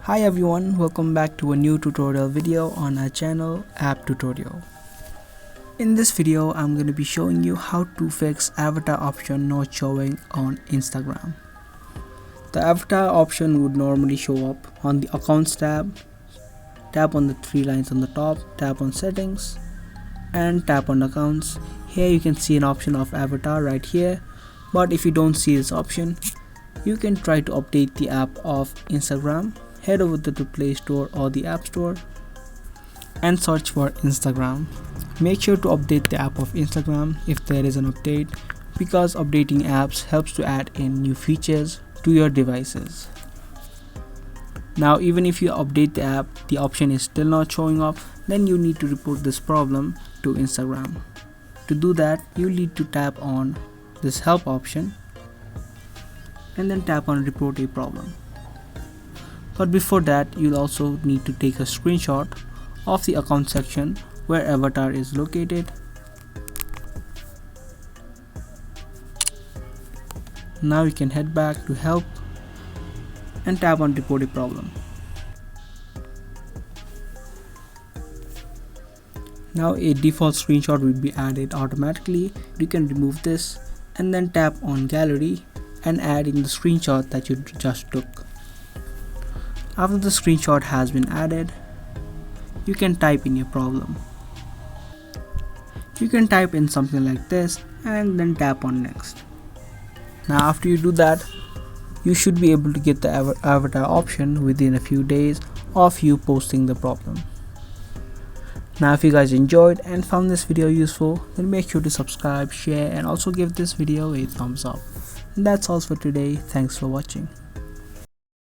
Hi everyone, welcome back to a new tutorial video on our channel App Tutorial. In this video, I'm going to be showing you how to fix avatar option not showing on Instagram. The avatar option would normally show up on the Accounts tab. Tap on the three lines on the top, tap on Settings and tap on Accounts. Here you can see an option of avatar right here, but if you don't see this option, you can try to update the app of Instagram. Head over to the Play Store or the App Store and search for Instagram. Make sure to update the app of Instagram if there is an update, because updating apps helps to add in new features to your devices. Now even if you update the app, the option is still not showing up, then you need to report this problem to Instagram. To do that, you need to tap on this help option and then tap on report a problem. But before that, you'll also need to take a screenshot of the account section where avatar is located. Now you can head back to help and tap on report a problem. Now a default screenshot will be added automatically. You can remove this and then tap on gallery and add in the screenshot that you just took. After the screenshot has been added, you can type in your problem. You can type in something like this and then tap on next. Now after you do that, you should be able to get the avatar option within a few days of you posting the problem. Now if you guys enjoyed and found this video useful, then make sure to subscribe, share and also give this video a thumbs up. And that's all for today. Thanks for watching.